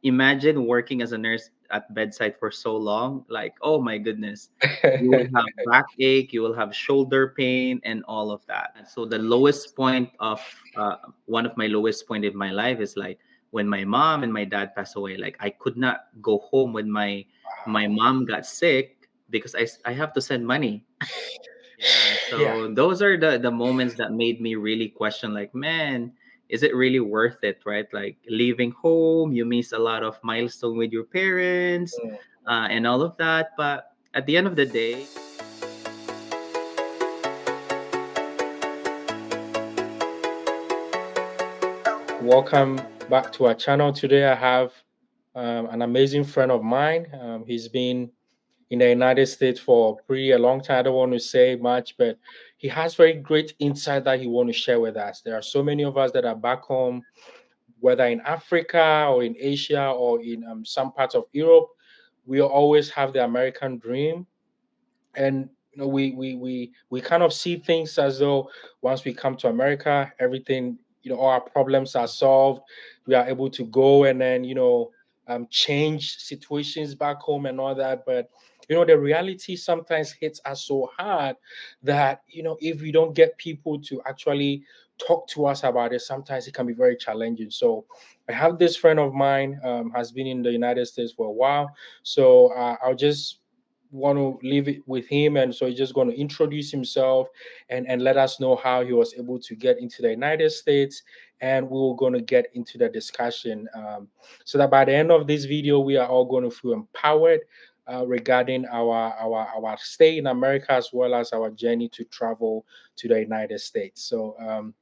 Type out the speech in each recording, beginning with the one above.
imagine working as a nurse at bedside for so long. Like, oh my goodness, you will have backache, you will have shoulder pain, and all of that. So the lowest point of one of my lowest point in my life is like when my mom and my dad passed away. Like I could not go home when my mom got sick because I have to send money. Yeah, Yeah. so those are the moments that made me really question, like, man, is it really worth it, right? Like leaving home, you miss a lot of milestone with your parents, Mm. and all of that. But at the end of the day, Welcome back to our channel. Today I have an amazing friend of mine. He's been in the United States for pretty a long time. I don't want to say much, but he has very great insight that he want to share with us. There are so many of us that are back home, whether in Africa or in Asia or in some parts of Europe. We always have the American dream, and we kind of see things as though once we come to America, everything, all our problems are solved. We are able to go and then change situations back home and all that. But the reality sometimes hits us so hard that if we don't get people to actually talk to us about it, sometimes it can be very challenging. So I have this friend of mine, has been in the United States for a while. So I'll just want to leave it with him, and so he's just going to introduce himself and let us know how he was able to get into the United States, and we are going to get into the discussion, so that by the end of this video we are all going to feel empowered regarding our stay in America, as well as our journey to travel to the United States. So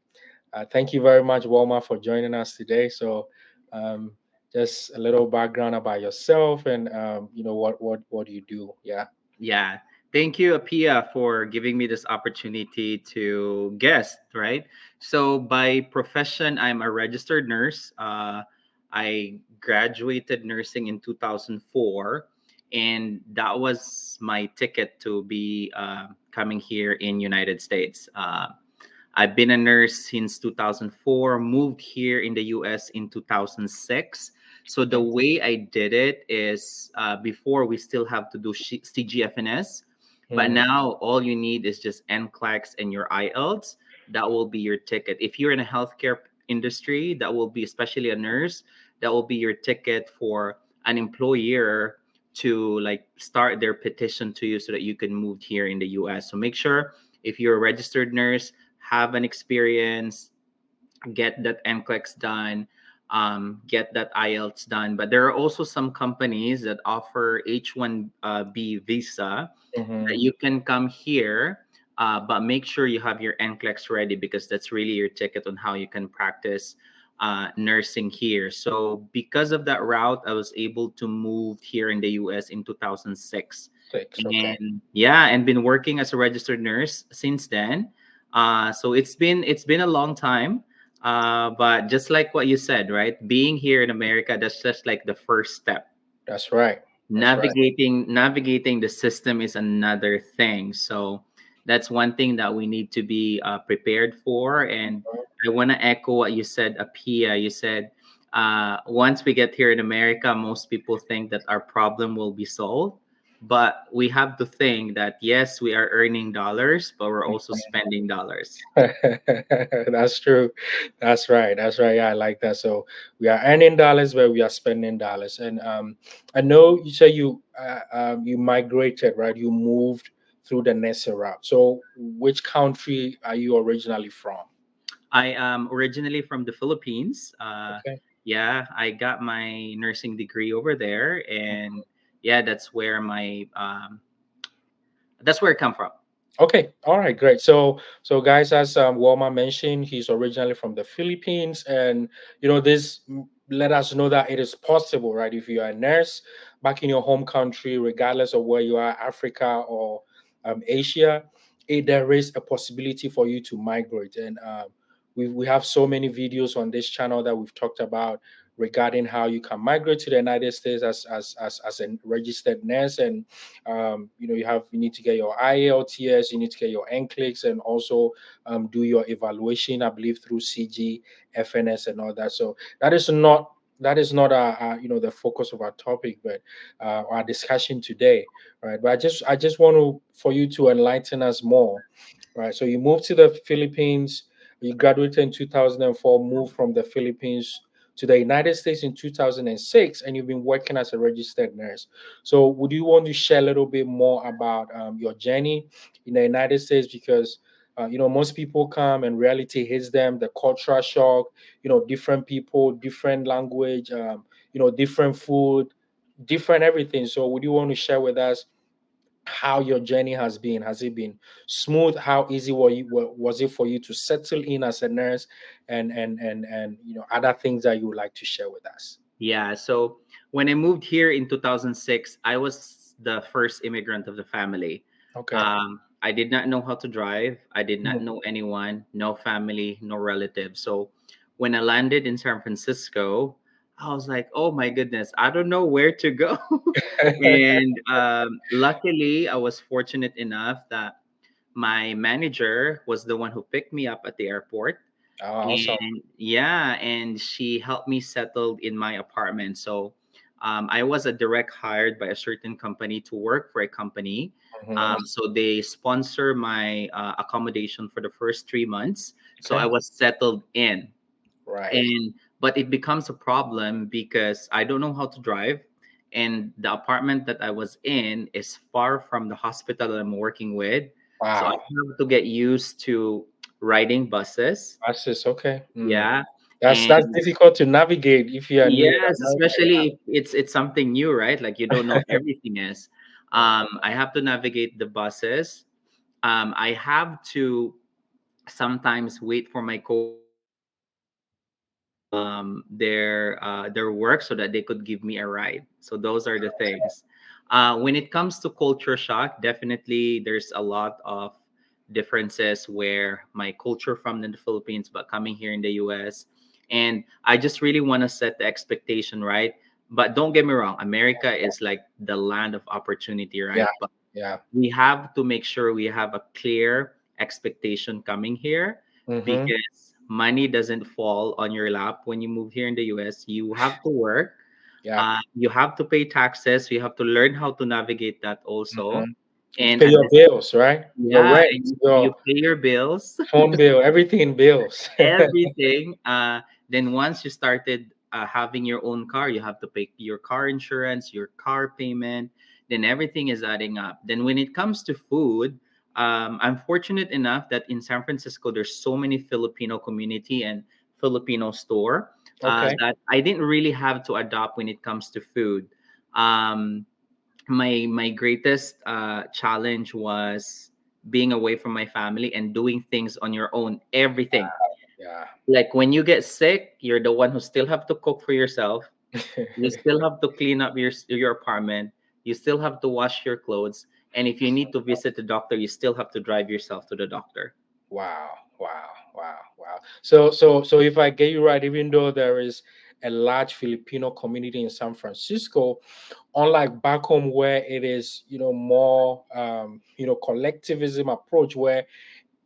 thank you very much, Wilmer, for joining us today. So um, just a little background about yourself, and what do you do? Yeah. yeah, thank you, Apia, for giving me this opportunity to guest, right? So by profession, I'm a registered nurse. I graduated nursing in 2004, and that was my ticket to be coming here in United States. I've been a nurse since 2004, moved here in the US in 2006. So the Okay. way I did it is before we still have to do CGFNS, but Hmm. now all you need is just NCLEX and your IELTS. That will be your ticket. If you're in a healthcare industry, that will be, especially a nurse, that will be your ticket for an employer to like start their petition to you so that you can move here in the US. So make sure if you're a registered nurse, have an experience, get that NCLEX done, get that IELTS done. But there are also some companies that offer H1B visa that Hmm. you can come here, but make sure you have your NCLEX ready because that's really your ticket on how you can practice nursing here. So because of that route, I was able to move here in the US in 2006. 6. Okay. And yeah, and been working as a registered nurse since then. So it's been a long time. But just like what you said, right? Being here in America, that's just like the first step. That's right. That's right. Navigating the system is another thing. So that's one thing that we need to be prepared for. And I want to echo what you said, Apia. You said once we get here in America, most people think that our problem will be solved. But we have to think that yes, we are earning dollars, but we're also spending dollars. That's true. That's right. That's right. Yeah, I like that. So we are earning dollars, but we are spending dollars. And I know you say you migrated, right? You moved through the nursing route. So which country are you originally from? I am originally from the Philippines. Okay. Yeah, I got my nursing degree over there, and yeah, that's where I come from. Okay, all right, great. So guys, as Walma mentioned, he's originally from the Philippines, and this let us know that it is possible, right? If you are a nurse back in your home country, regardless of where you are, Africa or Asia, there is a possibility for you to migrate. And we have so many videos on this channel that we've talked about regarding how you can migrate to the United States as a registered nurse. And you need to get your IELTS, you need to get your NCLEX, and also do your evaluation, I believe, through CG, FNS, and all that. So that is not that is not the focus of our topic, but our discussion today, right? But I just want to for you to enlighten us more, right? So you moved to the Philippines. You graduated in 2004. Moved from the Philippines to the United States in 2006, and you've been working as a registered nurse. So would you want to share a little bit more about your journey in the United States? Because most people come and reality hits them, the cultural shock, different people, different language, different food, different everything. So would you want to share with us how your journey has been? Has it been smooth? How easy was it for you to settle in as a nurse, and other things that you would like to share with us? Yeah. So when I moved here in 2006, I was the first immigrant of the family. Okay. I did not know how to drive. I did not Mhm. know anyone, no family, no relatives. So when I landed in San Francisco, I was like, oh my goodness, I don't know where to go. And luckily, I was fortunate enough that my manager was the one who picked me up at the airport. Oh, awesome. And yeah, and she helped me settle in my apartment. So I was a direct hired by a certain company to work for a company. Mhm. So they sponsor my accommodation for the first 3 months. So I Okay. was settled in. Right. And but it becomes a problem because I don't know how to drive. And the apartment that I was in is far from the hospital that I'm working with. So I Wow. have to get used to riding buses. That's just okay. Yeah. That's And difficult to navigate if you are new in yes, America. especially if it's something new, right? Like you don't know everything is. I have to navigate the buses. I have to sometimes wait for my coworkers to finish their work so that they could give me a ride. So those are the things. When it comes to culture shock, definitely there's a lot of differences where my culture from the Philippines, but coming here in the US. And I just really want to set the expectation right. But don't get me wrong, America is like the land of opportunity, Yeah. right? But Yeah. we have to make sure we have a clear expectation coming here Mm-hmm. because money doesn't fall on your lap when you move here in the US. You have to work, Yeah. you have to pay taxes, you have to learn how to navigate that Mm-hmm. also. You And pay at your this, bills, right? Your yeah, rent, and you your pay your bills. phone bill, everything in bills. Everything. Then once you started having your own car, you have to pay your car insurance, your car payment. Then everything is adding up. Then when it comes to food, I'm fortunate enough that in San Francisco there's so many Filipino community and Filipino store Okay. that I didn't really have to adopt when it comes to food. Um, my greatest challenge was being away from my family and doing things on your own. Everything, Yeah. like when you get sick, you're the one who still have to cook for yourself. You still have to clean up your apartment. You still have to wash your clothes. And if you need to visit the doctor, you still have to drive yourself to the doctor. Wow, wow, wow, wow. So if I get you right, even though there is a large Filipino community in San Francisco, unlike back home where it is, more collectivism approach where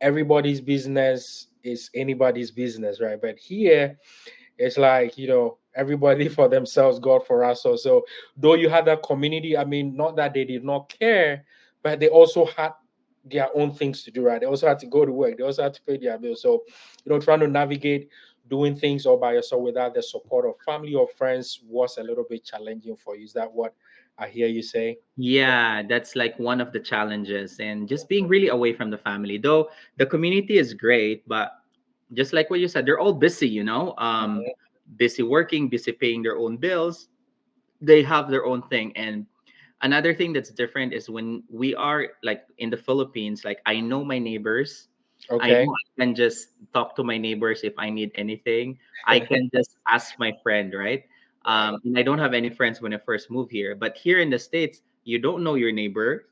everybody's business is anybody's business, right? But here it's like, everybody for themselves, God for us. So though you had that community, I mean, not that they did not care, but they also had their own things to do, right? They also had to go to work. They also had to pay their bills. So, trying to navigate doing things all by yourself without the support of family or friends was a little bit challenging for you. Is that what I hear you say? Yeah, that's like one of the challenges. And just being really away from the family. Though the community is great, but just like what you said, they're all busy, busy working, busy paying their own bills. They have their own thing. And another thing that's different is when we are like in the Philippines, like I know my neighbors. I Okay. know I can just talk to my neighbors if I need anything. I can just ask my friend, right? Right. And I don't have any friends when I first moved here. But here in the States, you don't know your neighbor.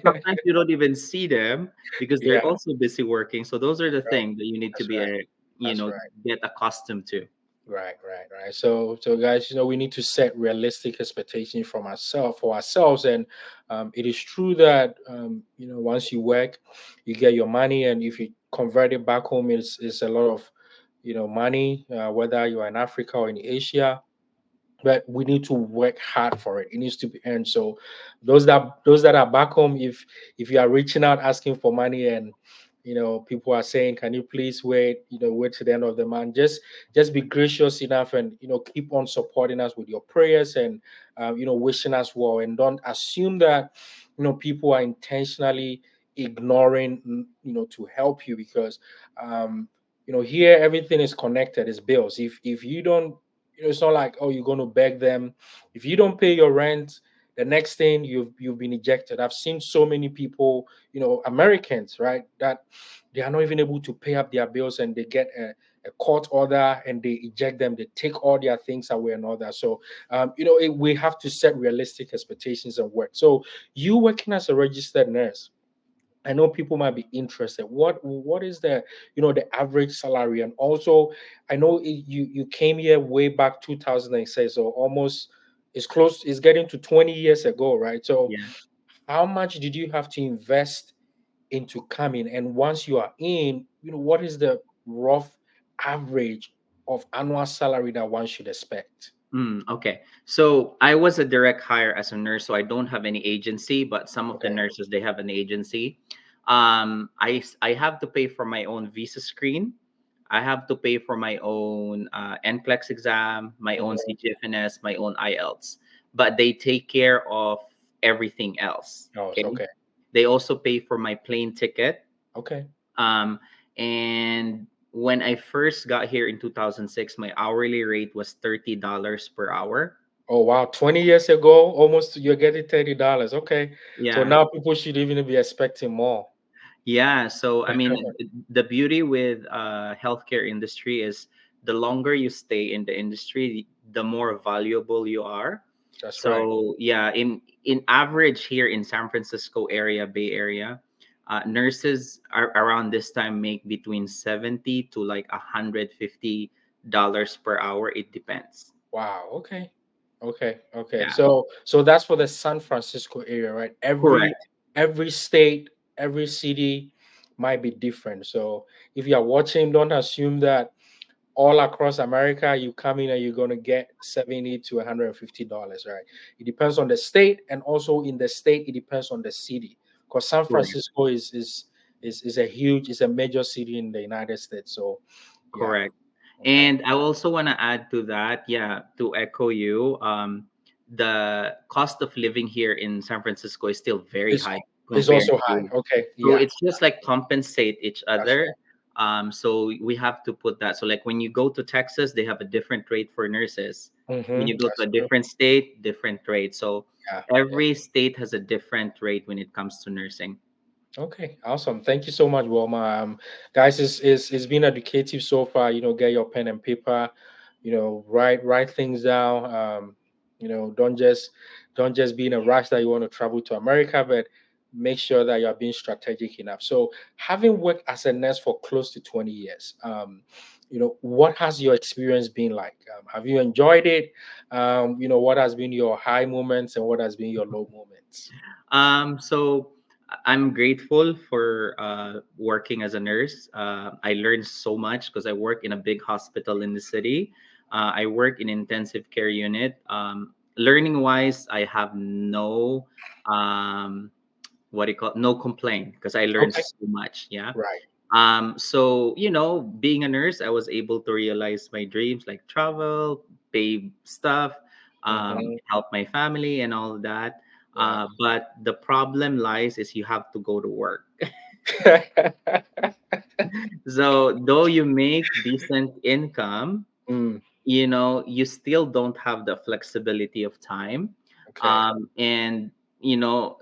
Sometimes you don't even see them because Yeah, they're also busy working. So those are the right. things that you need to That's be right. a, That's right. get accustomed to. Right, right, right. So guys, we need to set realistic expectations from ourselves for ourselves, and it is true that once you work, you get your money, and if you convert it back home, it's a lot of money, whether you are in Africa or in Asia, but we need to work hard for it. It needs to be earned. So those that are back home, if you are reaching out asking for money, and people are saying, can you please wait, wait to the end of the month, just be gracious enough, and keep on supporting us with your prayers, and wishing us well, and don't assume that people are intentionally ignoring, to help you, because um here everything is connected. It's bills. If you don't, it's not like, oh, you're going to beg them. If you don't pay your rent, the next thing, you've been ejected. I've seen so many people, Americans, right, that they are not even able to pay up their bills, and they get a court order, and they eject them. They take all their things away and all that. So we have to set realistic expectations and work. So you working as a registered nurse, I know people might be interested. What is the average salary? And also, I know you came here way back 2006, so almost it's getting to 20 years ago, right? So Yeah. how much did you have to invest into coming? And once you are in, what is the rough average of annual salary that one should expect? Okay. So I was a direct hire as a nurse, so I don't have any agency, but some of the Okay. nurses they have an agency. I have to pay for my own visa screen. I have to pay for my own NCLEX exam, my own Mhm. CGFNS, my own IELTS, but they take care of everything else. Oh, it's Okay. okay. They also pay for my plane ticket. Okay. Um, and when I first got here in 2006, my hourly rate was $30 per hour. Oh wow, 20 years ago, almost you're getting $30. Okay. So Yeah. now people should even be expecting more. Yeah. So, I mean, the beauty with healthcare industry is the longer you stay in the industry, the more valuable you are. That's right. So, yeah, in average here in San Francisco area, Bay Area, nurses are around this time make between 70 to like $150 per hour. It depends. Wow. Okay. Okay. Okay. Yeah. So that's for the San Francisco area, right? Every Correct. every state, every city might be different. So if you are watching, don't assume that all across America, you come in and you're going to get 70 to $150, right? It depends on the state, and also in the state, it depends on the city. Because San Correct. Francisco is is a major city in the United States. So yeah, Correct. okay. And I also want to add to that, yeah, to echo you, the cost of living here in San Francisco is still very It's high it's compared also high. to, Okay, so yeah, it's just like compensate each that's other. right. So we have to put that. So like when you go to Texas, they have a different rate for nurses. When you go to That's a true. different state, different rate. So Yeah, yeah. every state has a different rate when it comes to nursing. Okay, awesome. Thank you so much, Wilma. Guys, it's been educative so far. Get your pen and paper. Write things down. Don't just be in a rush that you want to travel to America, but make sure that you are being strategic enough. So, having worked as a nurse for close to 20 years, what has your experience been like? Have you enjoyed it? What has been your high moments and what has been your low moments? So I'm grateful for working as a nurse. I learned so much because I work in a big hospital in the city. I work in intensive care unit. Learning wise, I have no what do you call no complaint because I learned Okay, so much. Yeah. right. So being a nurse, I was able to realize my dreams like travel, pay stuff, Hmm. help my family, and all of that. Yeah. But the problem lies is you have to go to work. So though you make decent income, Mm, you still don't have the flexibility of time. okay. And you know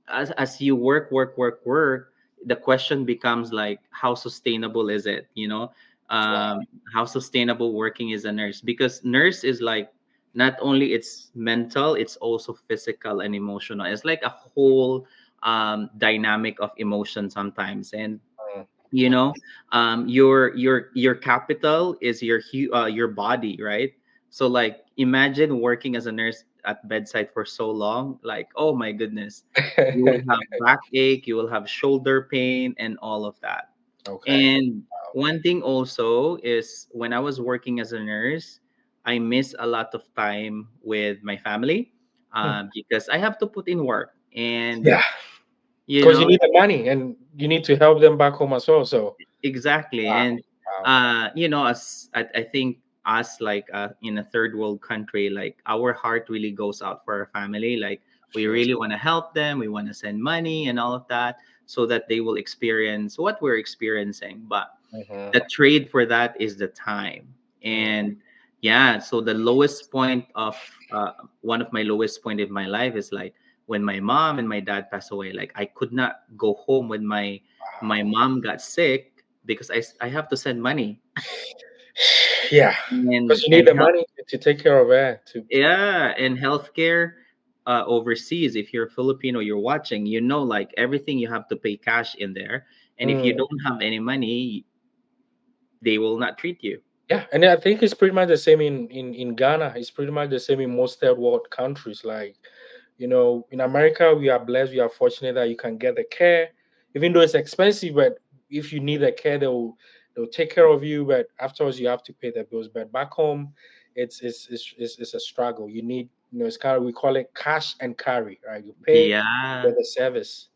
as you work, the question becomes like, how sustainable is it? Wow. How sustainable working is a nurse, because nurse is like not only it's mental, it's also physical and emotional. It's like a whole dynamic of emotion sometimes. And Mm, you know your capital is your body, right? So like imagine working as a nurse at bedside for so long, like, oh my goodness, you will have backache, you will have shoulder pain and all of that. Okay. And one thing also is when I was working as a nurse, I miss a lot of time with my family Hmm. because I have to put in work. And, Yeah, you because you know, need the money and you need to help them back home as well. So exactly. wow, And, wow. as I think us, like in a third world country, like our heart really goes out for our family. Like we Sure. really want to help them. We want to send money and all of that so that they will experience what we're experiencing. But Hmm. the trade for that is the time. And yeah, so the lowest point of one of my lowest point in my life is like when my mom and my dad passed away. Like I could not go home when my Wow. mom got sick because I have to send money Yeah, because and you need and the help. money to take care of her. To Yeah, and healthcare overseas. If you're Filipino, you're watching, like everything you have to pay cash in there, and if you Mm. don't have any money, they will not treat you. Yeah, and I think it's pretty much the same in Ghana. It's pretty much the same in most third world countries. Like, in America, we are blessed, we are fortunate that you can get the care, even though it's expensive. But if you need the care, they'll take care of you. But afterwards, you have to pay the bills. But back home, it's a struggle. You need, it's kind of, we call it cash and carry, right? You pay, you Yeah. get the service.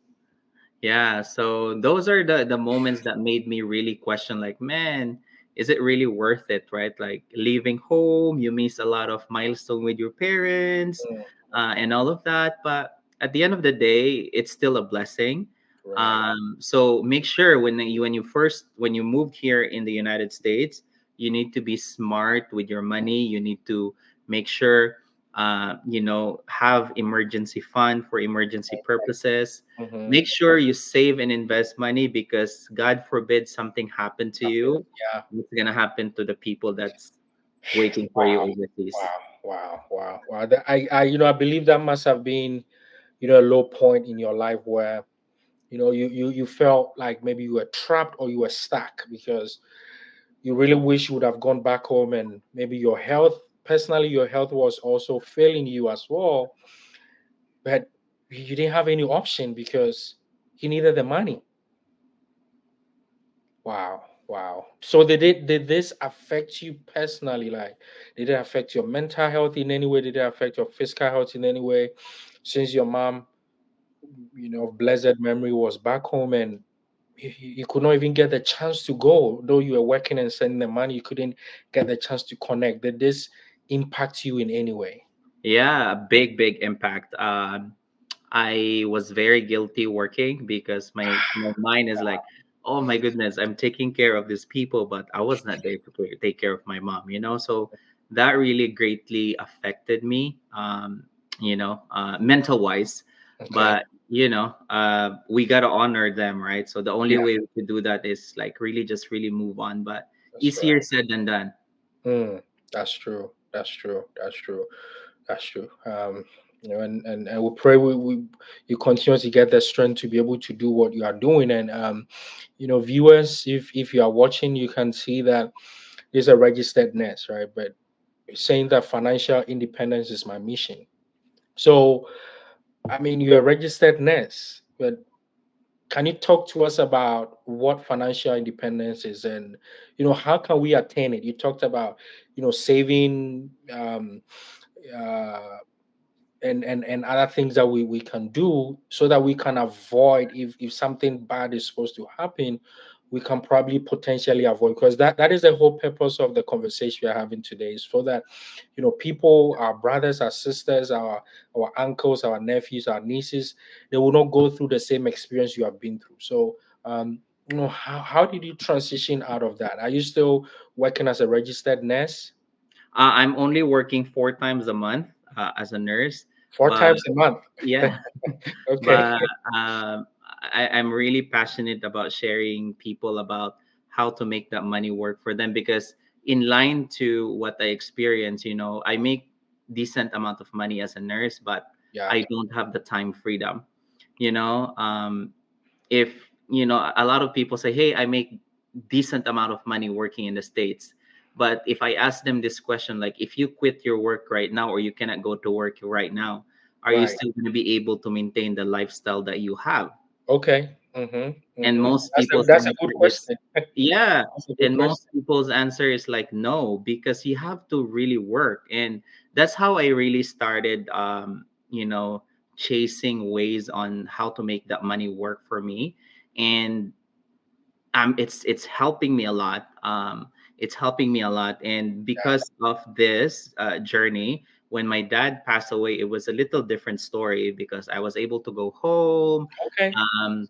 Yeah, so those are the moments that made me really question, like, man, is it really worth it, right? Like leaving home, you miss a lot of milestone with your parents, Mm, and all of that. But at the end of the day, it's still a blessing. right. So make sure when you moved here in the United States, you need to be smart with your money. You need to make sure, have emergency fund for emergency purposes. Hmm. Make sure you save and invest money because God forbid something happened to you. Yeah. What's gonna happen to the people that's waiting for you Wow. overseas? Wow. Wow. Wow. Wow. I believe that must have been, a low point in your life where, you felt like maybe you were trapped or you were stuck because you really wish you would have gone back home, and maybe your health was also failing you as well, but you didn't have any option because you needed the money. Wow. Wow. So did this affect you personally? Like, did it affect your mental health in any way? Did it affect your physical health in any way? Since your mom, of blessed memory, was back home and you could not even get the chance to go, though you were working and sending the money, you couldn't get the chance to connect. Did this impact you in any way? Yeah, a big impact. I was very guilty working because my mind is like, oh my goodness, I'm taking care of these people, but I was not there to take care of my mom. So that really greatly affected me, mental wise. Okay. But we gotta honor them, right? So the only Yeah, way we could do that is like really just really move on. But that's easier right. said than done. That's true. That's true. That's true. That's true. And we pray you continue to get the strength to be able to do what you are doing. And viewers, if you are watching, you can see that there's a registered nurse, right? But saying that financial independence is my mission. So, I mean, you're a registered nurse, but can you talk to us about what financial independence is, and how can we attain it? You talked about saving, uh, and other things that we can do so that we can avoid, if something bad is supposed to happen, we can probably potentially avoid, because that is the whole purpose of the conversation we are having today, is so that people, our brothers, our sisters, our uncles, our nephews, our nieces, they will not go through the same experience you have been through. So how did you transition out of that? Are you still working as a registered nurse? I'm only working 4 times a month as a nurse, Four but times a month. yeah, Okay. but I'm really passionate about sharing people about how to make that money work for them because in line to what I experience, I make decent amount of money as a nurse, but Yeah. I don't have the time freedom. You know, if a lot of people say, hey, I make decent amount of money working in the States, but if I ask them this question, like if you quit your work right now or you cannot go to work right now, are you Right. still going to be able to maintain the lifestyle that you have? Okay. Mm-hmm. And most people's That's a answer good is question. yeah, That's a good and most question. people's answer is like no, because you have to really work. And that's how I really started chasing ways on how to make that money work for me. And it's helping me a lot. It's helping me a lot. And because of this journey, when my dad passed away, it was a little different story because I was able to go home. Okay. um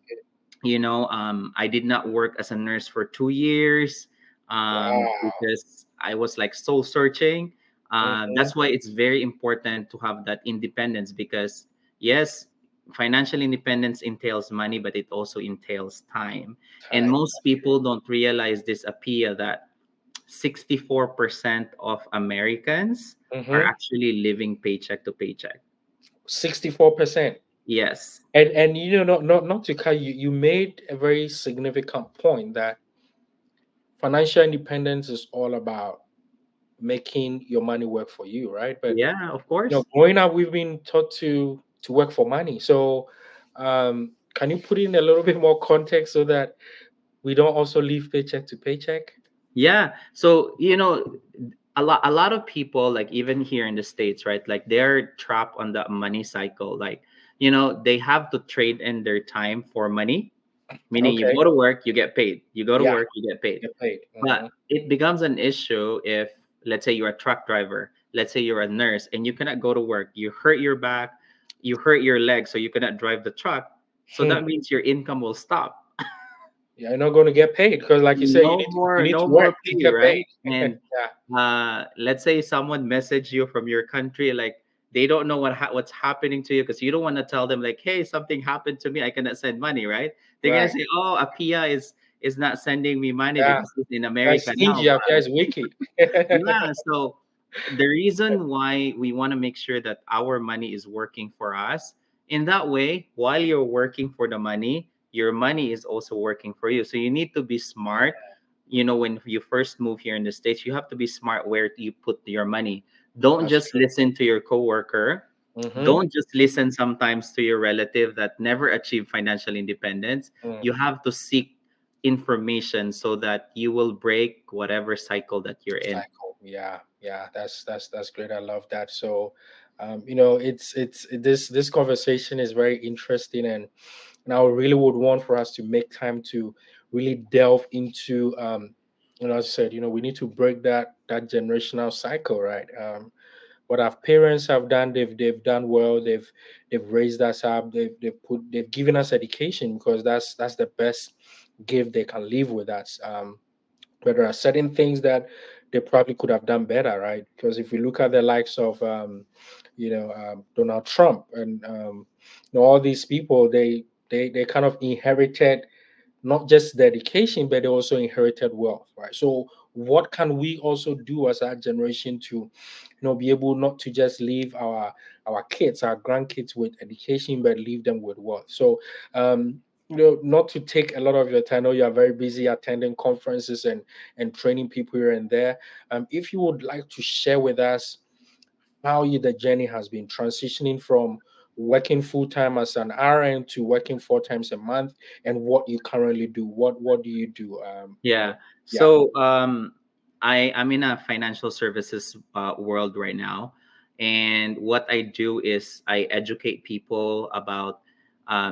I did not work as a nurse for 2 years, Wow. because I was like soul searching. Hmm. That's why it's very important to have that independence, because yes, financial independence entails money, but it also entails time. And Time. most people don't realize this, Apia, that 64% of Americans are Mm-hmm. actually living paycheck to paycheck. 64%. Yes. And not to cut you, you made a very significant point that financial independence is all about making your money work for you, right? But Yeah, of course. growing up, we've been taught to work for money. So, can you put in a little bit more context so that we don't also live paycheck to paycheck? Yeah. So, a lot of people, like even here in the States, right? Like they're trapped on the money cycle. Like, they have to trade in their time for money, meaning you Okay. go to work, you get paid. You go to Yeah, work, you get paid. get paid. But it becomes an issue if, let's say, you're a truck driver, let's say you're a nurse, and you cannot go to work. You hurt your back, you hurt your leg, so you cannot drive the truck. So Hmm. that means your income will stop. You're not going to get paid because, like you said, No you more, need no to work more to pay, get paid. right? And Yeah, let's say someone message you from your country, like they don't know what's happening to you, because you don't want to tell them like, hey, something happened to me, I cannot send money, right? They're gonna right. say, oh, Apia is not sending me money Yeah, because he's in that's America now. stingy. Appear is wicked. Yeah, so the reason why we want to make sure that our money is working for us, in that way, while you're working for the money, your money is also working for you. So you need to be smart. When you first move here in the States, you have to be smart where you put your money. Don't That's just true. listen to your coworker. Mm-hmm. Don't just listen sometimes to your relative that never achieved financial independence. Mm. You have to seek information so that you will break whatever cycle that you're in. Cycle. Yeah, yeah. That's great. I love that. So, this conversation is very interesting, and I really would want for us to make time to really delve into, as I said, we need to break that generational cycle, right? What our parents have done, they've done well. They've raised us up. They've given us education because that's the best gift they can leave with us. But there are certain things that they probably could have done better, right? Because if we look at the likes of, Donald Trump and all these people, they kind of inherited not just the education, but they also inherited wealth, right? So, what can we also do as our generation to, be able not to just leave our kids, our grandkids with education, but leave them with wealth? So, not to take a lot of your time. I know you are very busy attending conferences and training people here and there. If you would like to share with us how the journey has been transitioning from working full time as an RN to working 4 times a month, and what you currently do. What do you do? Yeah. Yeah. So I'm in a financial services world right now, and what I do is I educate people about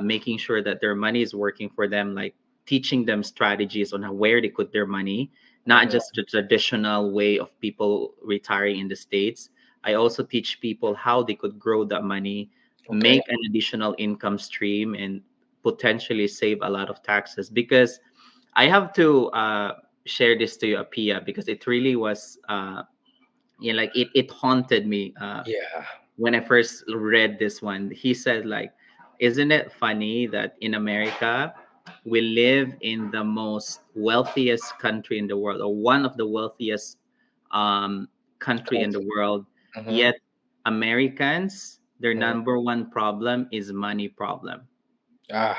making sure that their money is working for them, like teaching them strategies on where they put their money, not Mhm. just the traditional way of people retiring in the States. I also teach people how they could grow that money, Okay. make an additional income stream, and potentially save a lot of taxes, because I have to share this to you, Apia, because it really was, like it haunted me Yeah. when I first read this one. He said, like, isn't it funny that in America we live in the most wealthiest country in the world, or one of the wealthiest um, country in the Country. world, Hmm. yet Americans, their number one problem is money problem. Ah.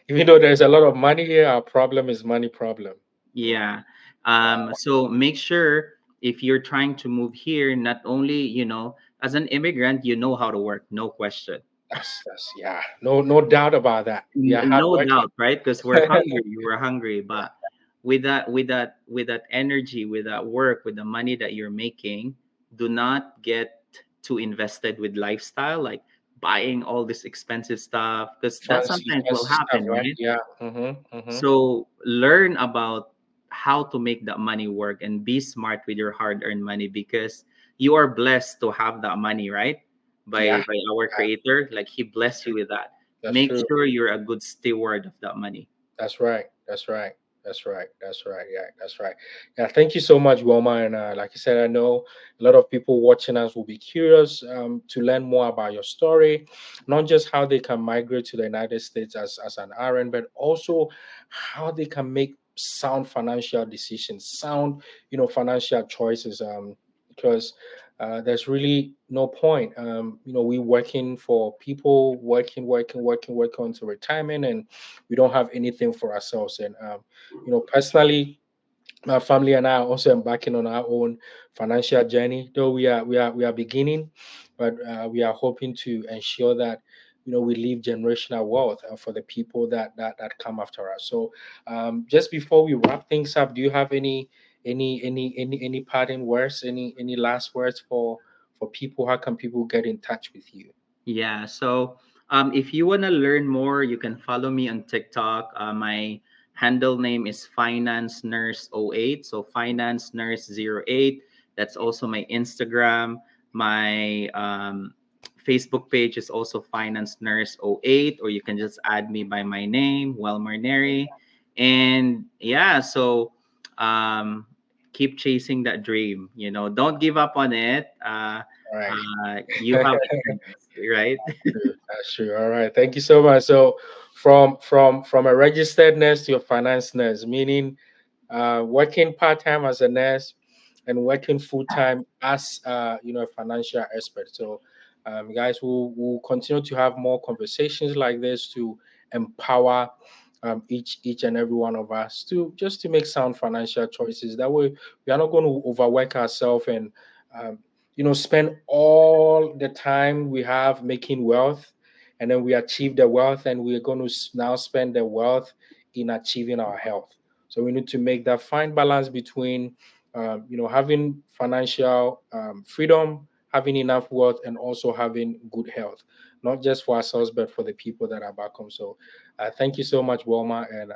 Even though there's a lot of money here, our problem is money problem. Yeah. Wow. So make sure if you're trying to move here, not only, as an immigrant, you know how to work, no question. That's yeah. No doubt about that. Yeah, No hardworking. doubt, right? Because we're hungry, you were hungry, but with that energy, with that work, with the money that you're making, do not get too invested with lifestyle, like buying all this expensive stuff, because that sometimes will Fancy stuff, happen, right? right? Yeah. Mm-hmm. Mm-hmm. So learn about how to make that money work and be smart with your hard-earned money, because you are blessed to have that money, right? Yeah, By our creator, like he blessed you with that. that's Make true. sure you're a good steward of that money. That's right. That's right. That's right. That's right. Yeah, that's right. Yeah, thank you so much, Wilma. And like I said, I know a lot of people watching us will be curious to learn more about your story, not just how they can migrate to the United States as an RN, but also how they can make sound financial decisions, sound, financial choices. Because there's really no point. We working for people, working until retirement, and we don't have anything for ourselves. And personally, my family and I are also embarking on our own financial journey. Though we are beginning, but we are hoping to ensure that we leave generational wealth for the people that come after us. So, just before we wrap things up, do you have any parting words, any last words for people? How can people get in touch with you? Yeah. So if you want to learn more, you can follow me on TikTok. My handle name is Finance Nurse 08. So Finance Nurse 08. That's also my Instagram. My Facebook page is also Finance Nurse 08, or you can just add me by my name, Wilmer Neri. And yeah, so um, keep chasing that dream. Don't give up on it. All right. You have a chance, right? True. That's true. All right. Thank you so much. So from a registered nurse to a finance nurse, meaning working part-time as a nurse and working full-time as a financial expert. So guys, we'll continue to have more conversations like this to empower each and every one of us to just to make sound financial choices. That way we are not going to overwork ourselves and um, spend all the time we have making wealth, and then we achieve the wealth and we're going to now spend the wealth in achieving our health. So we need to make that fine balance between having financial freedom, having enough wealth, and also having good health, not just for ourselves but for the people that are back home. So thank you so much, Wilma, and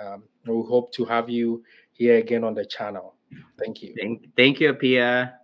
we hope to have you here again on the channel. Thank you. Thank you, Pia.